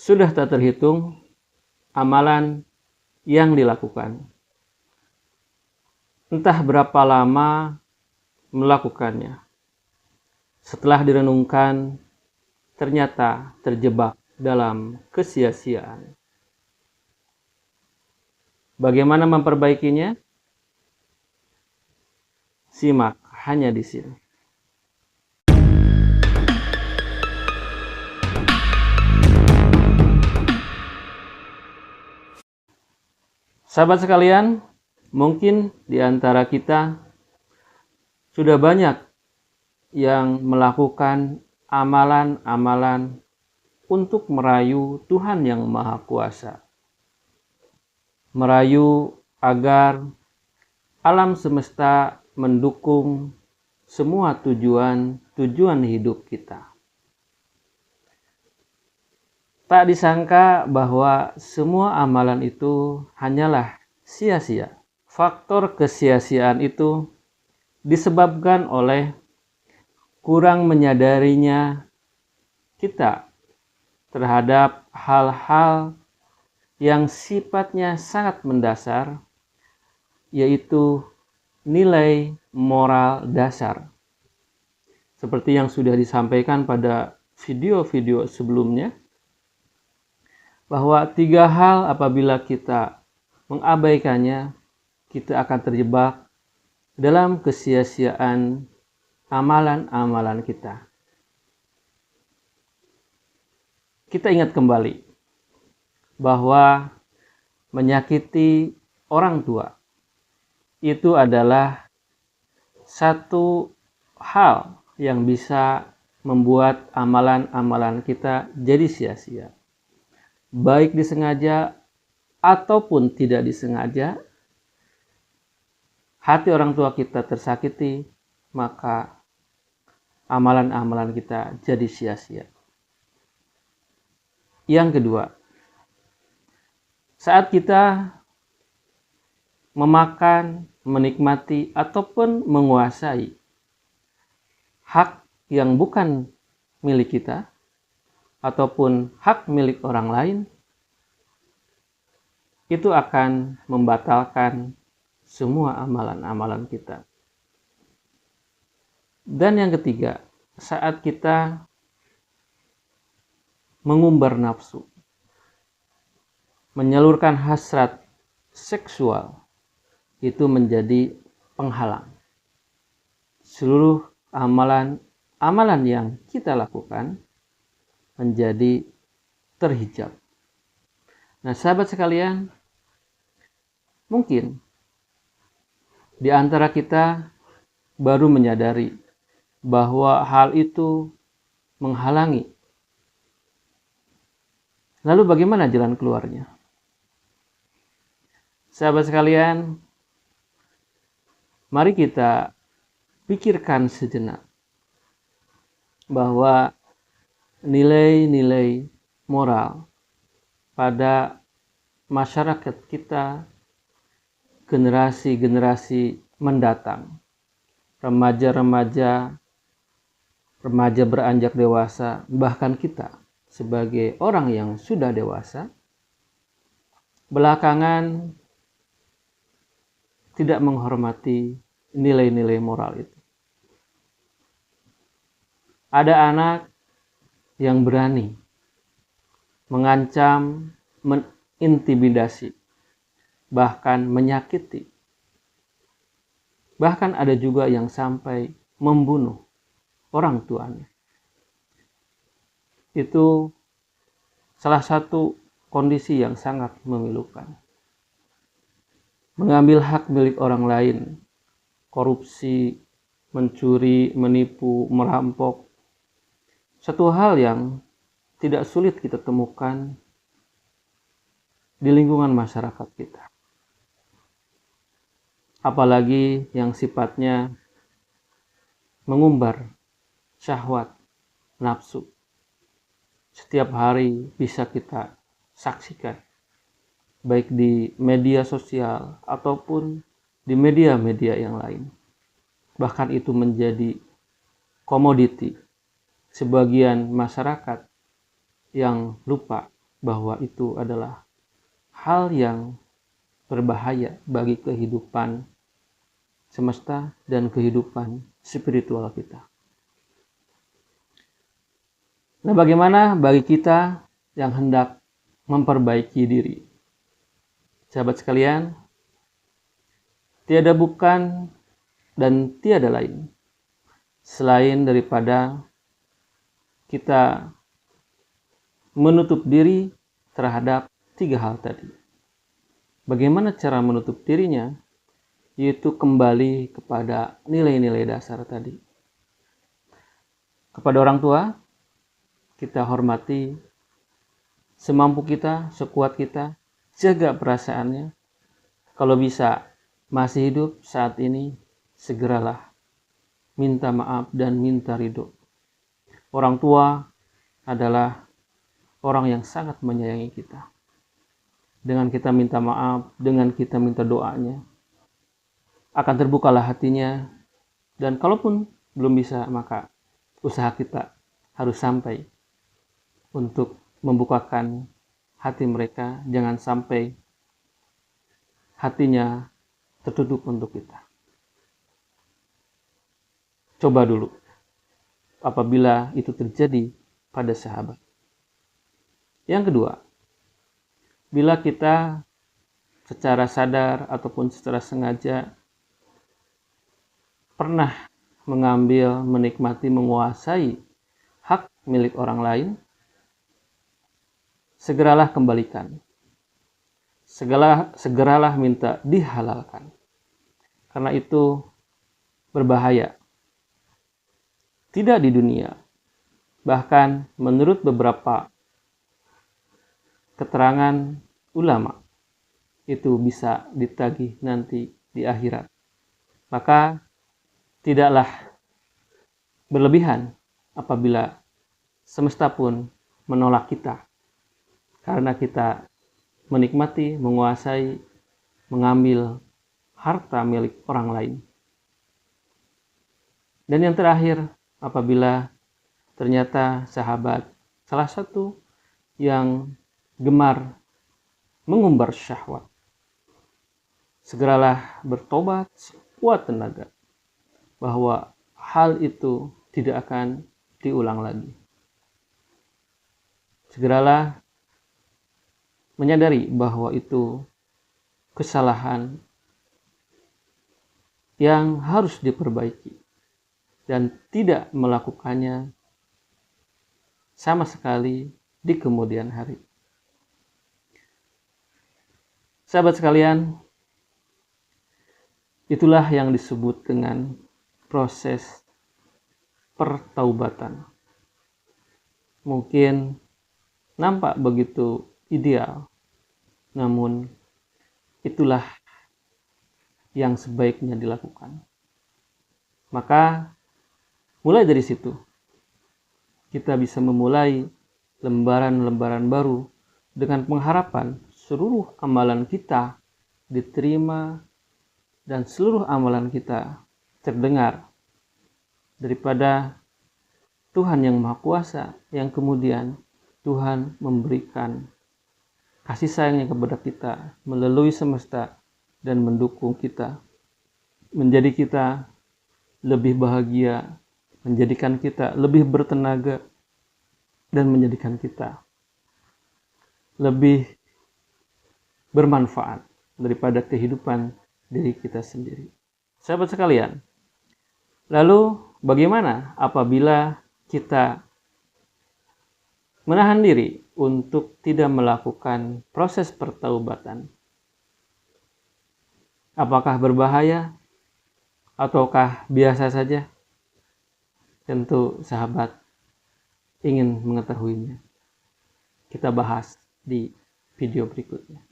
sudah tak terhitung amalan yang dilakukan. Entah berapa lama melakukannya. Setelah direnungkan, ternyata terjebak dalam kesia-siaan. Bagaimana memperbaikinya? Simak hanya di sini. Sahabat sekalian, mungkin di antara kita sudah banyak yang melakukan amalan-amalan untuk merayu Tuhan yang Maha Kuasa. Merayu agar alam semesta mendukung semua tujuan hidup kita. Tak disangka bahwa semua amalan itu hanyalah sia-sia. Faktor kesia-siaan itu disebabkan oleh kurang menyadarinya kita terhadap hal-hal yang sifatnya sangat mendasar, yaitu nilai moral dasar. Seperti yang sudah disampaikan pada video-video sebelumnya, bahwa 3 hal apabila kita mengabaikannya, kita akan terjebak dalam kesia-siaan amalan-amalan kita. Kita ingat kembali bahwa menyakiti orang tua itu adalah satu hal yang bisa membuat amalan-amalan kita jadi sia-sia. Baik disengaja ataupun tidak disengaja, hati orang tua kita tersakiti, maka amalan-amalan kita jadi sia-sia. Yang kedua, saat kita memakan, menikmati, ataupun menguasai hak yang bukan milik kita, ataupun hak milik orang lain, itu akan membatalkan semua amalan-amalan kita. Dan yang ketiga, saat kita mengumbar nafsu, menyalurkan hasrat seksual, itu menjadi penghalang. Seluruh amalan yang kita lakukan menjadi terhijab. Nah, sahabat sekalian, mungkin di antara kita baru menyadari bahwa hal itu menghalangi. Lalu bagaimana jalan keluarnya? Sahabat sekalian, mari kita pikirkan sejenak bahwa nilai-nilai moral pada masyarakat kita, generasi-generasi mendatang, remaja beranjak dewasa, bahkan kita sebagai orang yang sudah dewasa, belakangan tidak menghormati nilai-nilai moral itu. Ada anak yang berani mengancam, mengintimidasi, bahkan menyakiti. Bahkan ada juga yang sampai membunuh orang tuanya. Itu salah satu kondisi yang sangat memilukan. Mengambil hak milik orang lain, korupsi, mencuri, menipu, merampok. Satu hal yang tidak sulit kita temukan di lingkungan masyarakat kita. Apalagi yang sifatnya mengumbar syahwat, nafsu. Setiap hari bisa kita saksikan, baik di media sosial ataupun di media-media yang lain. Bahkan itu menjadi komoditi sebagian masyarakat yang lupa bahwa itu adalah hal yang berbahaya bagi kehidupan semesta dan kehidupan spiritual kita. Nah, bagaimana bagi kita yang hendak memperbaiki diri? Sahabat sekalian, tiada bukan dan tiada lain selain daripada kita menutup diri terhadap 3 hal tadi. Bagaimana cara menutup dirinya? Yaitu kembali kepada nilai-nilai dasar tadi. Kepada orang tua, kita hormati semampu kita, sekuat kita, jaga perasaannya. Kalau bisa masih hidup saat ini, segeralah minta maaf dan minta ridho. Orang tua adalah orang yang sangat menyayangi kita. Dengan kita minta maaf, dengan kita minta doanya, akan terbukalah hatinya. Dan kalaupun belum bisa, maka usaha kita harus sampai untuk membukakan hati mereka. Jangan sampai hatinya tertutup untuk kita. Coba dulu apabila itu terjadi pada sahabat. Yang kedua, bila kita secara sadar ataupun secara sengaja pernah mengambil, menikmati, menguasai hak milik orang lain, segeralah kembalikan. Segeralah minta dihalalkan. Karena itu berbahaya. Tidak di dunia. Bahkan menurut beberapa keterangan ulama, itu bisa ditagih nanti di akhirat. Maka tidaklah berlebihan apabila semesta pun menolak kita karena kita menikmati, menguasai, mengambil harta milik orang lain. Dan yang terakhir, apabila ternyata sahabat salah satu yang gemar mengumbar syahwat, segeralah bertobat sekuat tenaga bahwa hal itu tidak akan diulang lagi. Segeralah menyadari bahwa itu kesalahan yang harus diperbaiki dan tidak melakukannya sama sekali di kemudian hari. Sahabat sekalian, itulah yang disebut dengan proses pertaubatan. Mungkin nampak begitu ideal, namun itulah yang sebaiknya dilakukan. Maka mulai dari situ kita bisa memulai lembaran-lembaran baru dengan pengharapan seluruh amalan kita diterima dan seluruh amalan kita terdengar daripada Tuhan yang Maha Kuasa, yang kemudian Tuhan memberikan kasih sayangnya kepada kita melalui semesta dan mendukung kita, menjadi kita lebih bahagia, menjadikan kita lebih bertenaga, dan menjadikan kita lebih bermanfaat daripada kehidupan diri kita sendiri. Sahabat sekalian, lalu bagaimana apabila kita menahan diri untuk tidak melakukan proses pertaubatan? Apakah berbahaya ataukah biasa saja? Tentu sahabat ingin mengetahuinya. Kita bahas di video berikutnya.